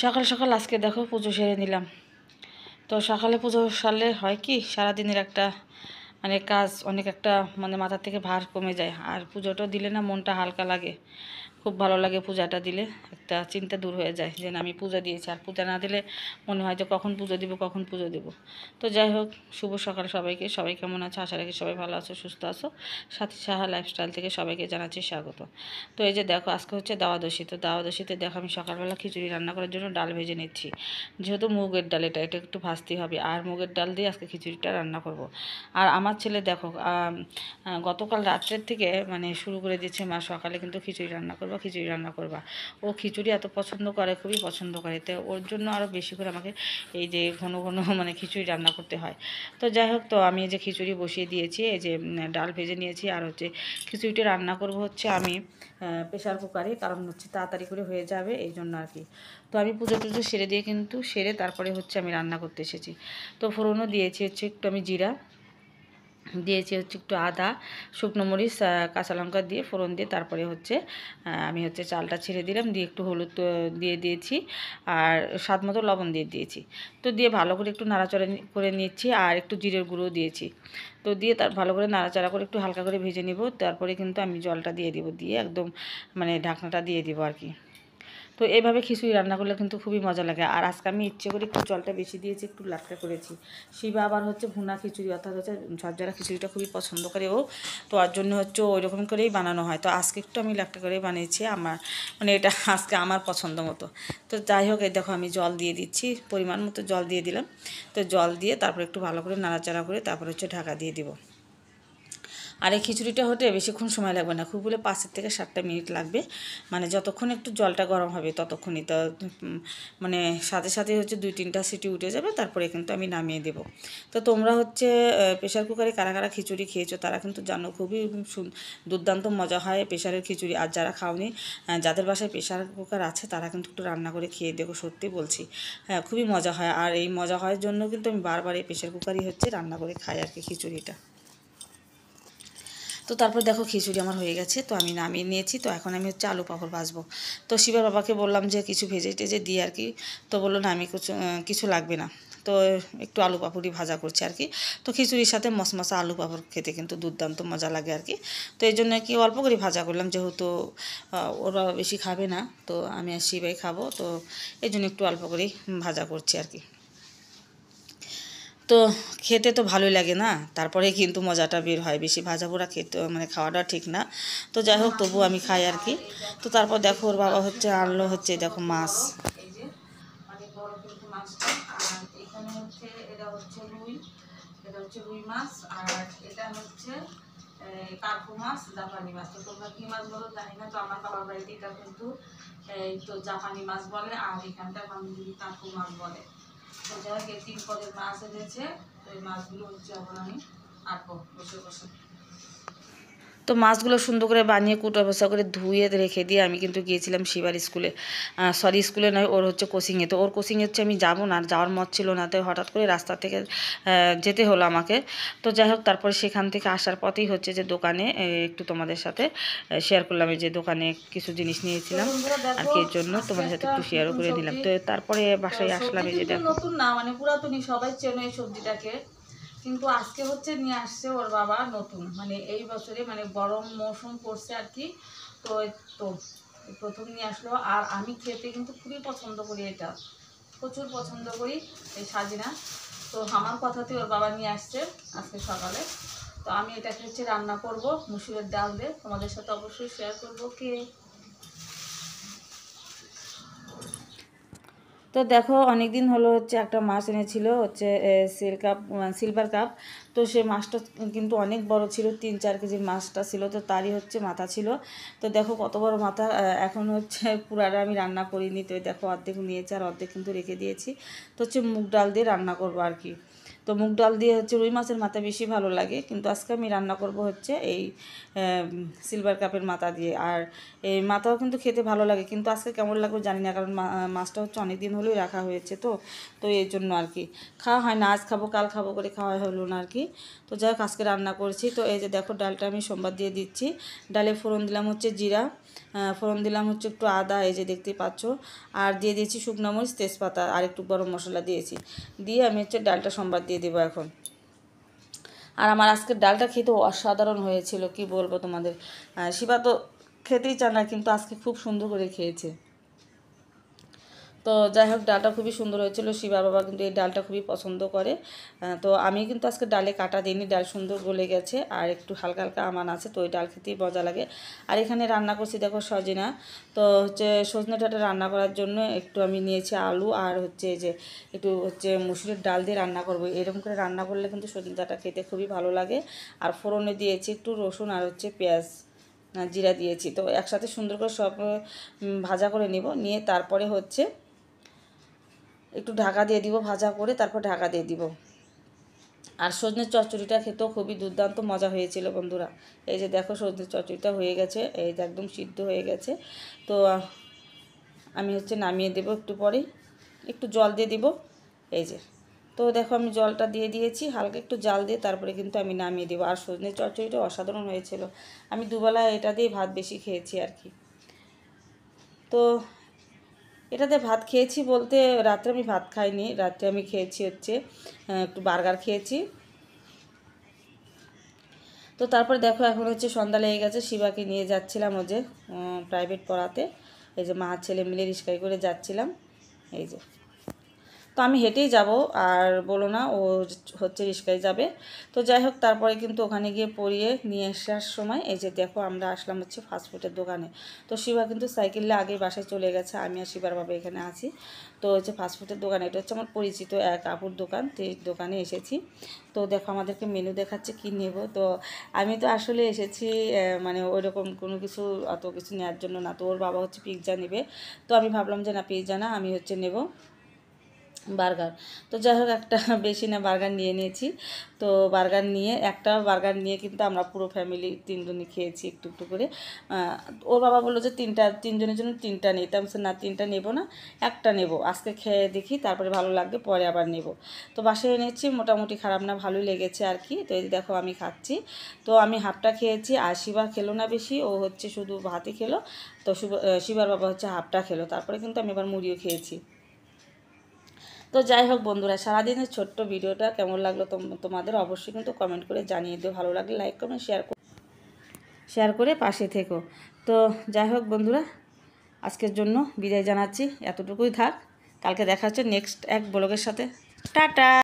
সকাল সকাল আজকে দেখো পুজো সেরে নিলাম। তো সকালে পুজো সারলে হয় কি সারাদিনের একটা কাজ অনেক একটা মাথা থেকে ভার কমে যায়। আর পুজোটা দিলে না মনটা হালকা লাগে, খুব ভালো লাগে। পূজাটা দিলে একটা চিন্তা দূর হয়ে যায় যে না আমি পূজা দিয়েছি। আর পূজা না দিলে মনে হয় যে কখন পুজো দিব কখন পুজো দেব। তো যাই হোক, শুভ সকাল সবাইকে। সবাই কেমন আছো? আশা রাখি সবাই ভালো আছো, সুস্থ আছো। সাথী সাহা লাইফস্টাইল থেকে সবাইকে জানাচ্ছি স্বাগত। তো এই যে দেখো, আজকে হচ্ছে দাওয়াদশী। তো দাওয়াদশীতে দেখো আমি সকালবেলা খিচুড়ি রান্না করার জন্য ডাল ভেজে নিচ্ছি। যেহেতু মুগের ডাল, এটা একটু ভাজতেই হবে। আর মুগের ডাল দিয়ে আজকে খিচুড়িটা রান্না করব। আর আমার ছেলে দেখো গতকাল রাত্রের থেকে শুরু করে দিচ্ছে, মা সকালে কিন্তু খিচুড়ি রান্না করবা, খিচুড়ি রান্না করবা। ও খিচুড়ি এত পছন্দ করে, খুবই পছন্দ করে। তো ওর জন্য আরও বেশি করে আমাকে এই যে ঘন ঘন খিচুড়ি রান্না করতে হয়। তো যাই হোক, তো আমি এই যে খিচুড়ি বসিয়ে দিয়েছি, এই যে ডাল ভেজে নিয়েছি। আর হচ্ছে খিচুড়িটা রান্না করব হচ্ছে আমি প্রেশার কুকারে, কারণ হচ্ছে তাড়াতাড়ি করে হয়ে যাবে এই জন্য আর কি। তো আমি পুজো টুজো সেরে দিয়ে কিন্তু তারপরে হচ্ছে আমি রান্না করতে এসেছি। তো ফোড়নও দিয়েছি হচ্ছে একটু আমি জিরা দিয়েছি, হচ্ছে একটু আদা, শুকনো মরিচ, কাঁচা লঙ্কা দিয়ে ফোড়ন দিয়ে তারপরে হচ্ছে আমি হচ্ছে চালটা ছেড়ে দিলাম, দিয়ে একটু হলুদ দিয়ে দিয়েছি, আর স্বাদ মতো লবণ দিয়ে দিয়েছি। তো দিয়ে ভালো করে একটু নাড়াচাড়া করে নিচ্ছি, আর একটু জিরের গুঁড়ো দিয়েছি। তো দিয়ে তার ভালো করে নাড়াচাড়া করে একটু হালকা করে ভেজে নিব। তারপরে কিন্তু আমি জলটা দিয়ে দিব, দিয়ে একদম ঢাকনাটা দিয়ে দিব আর কি। তো এইভাবে খিচুড়ি রান্না করলে কিন্তু খুবই মজা লাগে। আর আজকে আমি ইচ্ছে করে একটু জলটা বেশি দিয়েছি, একটু লাটকা করেছি। শিবা আবার হচ্ছে ভুনা খিচুড়ি, অর্থাৎ হচ্ছে ঝরঝরা খিচুড়িটা খুবই পছন্দ করে ও। তো ওর জন্য হচ্ছে ওই রকম করেই বানানো হয়। তো আজকে একটু আমি লাটকা করেই বানিয়েছি, আমার এটা আজকে আমার পছন্দ মতো। তো যাই হোক, এই দেখো আমি জল দিয়ে দিচ্ছি, পরিমাণ মতো জল দিয়ে দিলাম। তো জল দিয়ে তারপরে একটু ভালো করে নাড়াচাড়া করে তারপরে হচ্ছে ঢাকা দিয়ে দিব। আর এই খিচুড়িটা হতে বেশিক্ষণ সময় লাগবে না, খুব হলে 5 থেকে 7 মিনিট লাগবে। যতক্ষণ একটু জলটা গরম হবে ততক্ষণই। তো সাথে সাথে হচ্ছে 2-3টা সিটি উঠে যাবে, তারপরে কিন্তু আমি নামিয়ে দেব। তো তোমরা হচ্ছে প্রেশার কুকারে কারা কারা খিচুড়ি খেয়েছো তারা কিন্তু জানো, খুবই দুর্দান্ত মজা হয় প্রেশারের খিচুড়ি। আর যারা খাওনি, যাদের বাসায় প্রেশার কুকার আছে তারা কিন্তু একটু রান্না করে খেয়ে দেখো, সত্যি বলছি। হ্যাঁ, খুবই মজা হয়। আর এই মজা হওয়ার জন্য কিন্তু আমি বারবার এই প্রেশার কুকারই হচ্ছে রান্না করে খাই আর কি খিচুড়িটা। তো তারপর দেখো খিচুড়ি আমার হয়ে গেছে, তো আমি নামিয়ে নিয়েছি। তো এখন আমি হচ্ছে আলু পাঁপড় ভাজবো। তো শিবার বাবাকে বললাম যে কিছু ভেজে টেজে দিই আর কি। তো বললো না, আমি কিছু লাগবে না। তো একটু আলু পাঁপড়ই ভাজা করছি আর কি। তো খিচুড়ির সাথে মশমশা আলু পাঁপড় খেতে কিন্তু দুর্দান্ত মজা লাগে আর কি। তো এই জন্য কি অল্প করে ভাজা করলাম, যেহেতু ওর বাবা বেশি খাবে না, তো আমি আর শিবাই খাবো। তো এই জন্য একটু অল্প করেই ভাজা করছি আর কি। তো খেতে তো ভালোই লাগে না, তারপরে কিন্তু মজাটা বের হয়। বেশি ভাজা পোড়া খেতে খাওয়াটা ঠিক না। তো যাই হোক, তবু আমি খাই আর কি। তো তারপর দেখো ওর বাবা হচ্ছে আনলো হচ্ছে দেখো মাছ, এই যে বড় কিন্তু মাছটা। আর এখানে হচ্ছে এটা হচ্ছে রুই মাছ। আর এটা হচ্ছে কার্পু মাছ, জাপানি মাছ। তো তোমরা কি মাছ বলো জানি না। তো আমার বাবার বাড়িতে এটা কিন্তু তো জাপানি মাছ বলে, আর এখানটা বান্ধবী কার্পু মাছ বলে। তো যাই হোক, 3 পদের মাছ এনেছে। তো এই মাছগুলো হচ্ছে এখন আমি কাটবো বসে বসে। তো মাছগুলো সুন্দর করে বানিয়ে কুটো বসা করে ধুয়ে রেখে দিয়ে আমি কিন্তু গিয়েছিলাম শিবার স্কুলে। স্কুলে নয়, ওর হচ্ছে কোচিংয়ে। তো ওর কোচিংয়ে হচ্ছে আমি যাবো না, যাওয়ার মত ছিল না। তো হঠাৎ করে রাস্তা থেকে যেতে হলো আমাকে। তো যাই হোক, তারপরে সেখান থেকে আসার পথেই হচ্ছে যে দোকানে একটু তোমাদের সাথে শেয়ার করলাম, এই যে দোকানে কিছু জিনিস নিয়েছিলাম আর কি, এর জন্য তোমাদের সাথে একটু শেয়ারও করে দিলাম। তো তারপরে বাসায় আসলাম, এই যে দেখো। নতুন না, পুরাতনই, সবাই চেনো এই সবজিটাকে। কিন্তু আজকে হচ্ছে নিয়ে আসছে ওর বাবা নতুন, এই বছরে গরম মৌসুম পড়ছে আর কি। তো তো প্রথম নিয়ে আসলো। আর আমি খেতে কিন্তু খুবই পছন্দ করি, এটা প্রচুর পছন্দ করি এই সাজিনা। তো আমার কথাতে ওর বাবা নিয়ে আসছে আজকে সকালে। তো আমি এটাকে হচ্ছে রান্না করব মুসুরের ডাল দিয়ে, তোমাদের সাথে অবশ্যই শেয়ার করবো কে। তো দেখো, অনেক দিন হলো হচ্ছে একটা মাছ এনেছিল হচ্ছে সিলভার কাপ। তো সে মাছটা কিন্তু অনেক বড় ছিল, 3-4 কেজির মাছটা ছিল। তো তারই হচ্ছে মাথা ছিল। তো দেখো কত বড় মাথা। এখন হচ্ছে পুরাটা আমি রান্না করিনি। তো দেখো অর্ধেক নিয়েছি, আর অর্ধেক কিন্তু রেখে দিয়েছি। তো হচ্ছে মুগ ডাল দিয়ে রান্না করবো আর কি। তো মুগ ডাল দিয়ে হচ্ছে রুই মাছের মাথা বেশি ভালো লাগে, কিন্তু আজকে আমি রান্না করব হচ্ছে এই সিলভার কাপের মাথা দিয়ে। আর এই মাথাও কিন্তু খেতে ভালো লাগে, কিন্তু আজকে কেমন লাগবে জানি না, কারণ মাছটা হচ্ছে অনেক দিন হলেই রাখা হয়েছে। তো তো এই জন্য আর কি খাওয়া হয় না, আজ খাবো কাল খাবো করে খাওয়া হলো না আর কি। তো যাই হোক, আজকে রান্না করছি। তো এই যে দেখো, ডালটা আমি সোমবার দিয়ে দিচ্ছি। ডালে ফোড়ন দিলাম হচ্ছে জিরা, ফোড়ন দিলাম হচ্ছে একটু আদা, এই যে দেখতেই পাচ্ছ, আর দিয়ে দিয়েছি শুকনো মরিচ, তেজপাতা, আর একটু গরম মশলা দিয়েছি। দিয়ে আমি হচ্ছে ডালটা সম্বাদ দিয়ে দেবো এখন। আর আমার আজকের ডালটা খেতে অসাধারণ হয়েছিল, কি বলবো তোমাদের। শিবা তো খেতেই চায় না, কিন্তু আজকে খুব সুন্দর করে খেয়েছে। তো যাই হোক, ডালটা খুবই সুন্দর হয়েছিল। শিবার বাবা কিন্তু এই ডালটা খুবই পছন্দ করে। তো আমি কিন্তু আজকে ডালে কাটা দিইনি, ডাল সুন্দর গলে গেছে, আর একটু হালকা হালকা আমান আছে, তো ওই ডাল খেতেই মজা লাগে। আর এখানে রান্না করছি দেখো সজনা। তো হচ্ছে সজনে ডাঁটা রান্না করার জন্য একটু আমি নিয়েছি আলু, আর হচ্ছে যে একটু হচ্ছে মুসুরির ডাল দিয়ে রান্না করবো। এরকম করে রান্না করলে কিন্তু সজনে ডাঁটা খেতে খুবই ভালো লাগে। আর ফোড়নে দিয়েছি একটু রসুন আর হচ্ছে পেঁয়াজ, জিরা দিয়েছি। তো একসাথে সুন্দর করে সব ভাজা করে নিব, নিয়ে তারপরে হচ্ছে একটু ঢাকা দিয়ে দিব, ভাজা করে তারপর ঢাকা দিয়ে দিব। আর সজনের চচ্চড়িটা খেতেও খুবই দুর্দান্ত মজা হয়েছিল বন্ধুরা। এই যে দেখো সজনের চচ্চড়িটা হয়ে গেছে, এই যে একদম সিদ্ধ হয়ে গেছে। তো আমি হচ্ছে নামিয়ে দেব একটু পরেই, একটু জল দিয়ে দিব, এই যে। তো দেখো আমি জলটা দিয়ে দিয়েছি, হালকা একটু জাল দিয়ে তারপরে কিন্তু আমি নামিয়ে দেবো। আর সজনের চচ্চড়িটা অসাধারণ হয়েছিল। আমি দুবেলা এটা দিয়ে ভাত বেশি খেয়েছি আর কি। তো এটাতে ভাত খেয়েছি বলতে, রাত্রে আমি ভাত খাইনি, রাত্রে আমি খেয়েছি হচ্ছে একটু বার্গার খেয়েছি। তো তারপরে দেখো এখন হচ্ছে সন্ধ্যা লেগে গেছে, শিবাকে নিয়ে যাচ্ছিলাম ও যে প্রাইভেট পড়াতে। এই যে মা ছেলে মিলে রিক্সায় করে যাচ্ছিলাম, এই যে। তো আমি হেঁটেই যাব, আর বলো না ও হচ্ছে রিক্সায় যাবে। তো যাই হোক, তারপরে কিন্তু ওখানে গিয়ে পড়িয়ে নিয়ে আসার সময় এই যে দেখো আমরা আসলাম হচ্ছে ফাস্টফুডের দোকানে। তো শিবা কিন্তু সাইকেলে আগেই বাসায় চলে গেছে, আমি আর শিবার বাবা এখানে আছি। তো হচ্ছে ফাস্টফুডের দোকানে, এটা হচ্ছে আমার পরিচিত এক আপুর দোকান, তো এই দোকানে এসেছি। তো দেখো আমাদেরকে মেনু দেখাচ্ছে কি নেব। তো আমি তো আসলে এসেছি মানে ওইরকম কোনো কিছু অত কিছু নেওয়ার জন্য না। তো ওর বাবা হচ্ছে পিৎজা নেবে, তো আমি ভাবলাম যে না, পিৎজা না, আমি হচ্ছে নেব বার্গার। তো যাই হোক, একটা বেশি না বার্গার নিয়ে নিয়েছি। তো বার্গার নিয়ে, একটা বার্গার নিয়ে কিন্তু আমরা পুরো ফ্যামিলি তিনজনই খেয়েছি একটু একটু করে। ওর বাবা বললো যে তিনজনের জন্য তিনটা নেই, তাই বলছে না, তিনটা নেব না, একটা নেব, আজকে খেয়ে দেখি, তারপরে ভালো লাগবে পরে আবার নেব। তো বাসায় এনেছি, মোটামুটি খারাপ না, ভালোই লেগেছে আর কি। তো এই দেখো আমি খাচ্ছি। তো আমি হাফটা খেয়েছি, আর শিবা খেলো না বেশি, ও হচ্ছে শুধু ভাতই খেলো। তো শিবার বাবা হচ্ছে হাফটা খেলো, তারপরে কিন্তু আমি এবার মুড়িও খেয়েছি। তো যাই হোক বন্ধুরা, সারাদিনের ছোট্ট ভিডিওটা কেমন লাগলো তোমাদের অবশ্যই কিন্তু কমেন্ট করে জানিয়ে দিও। ভালো লাগলে লাইক কমেন্ট শেয়ার করে পাশে থেকো। তো যাই হোক বন্ধুরা, আজকের জন্য বিদায় জানাচ্ছি, এতটুকুই থাক। কালকে দেখা হচ্ছে নেক্সট এক ব্লগের সাথে। টাটা।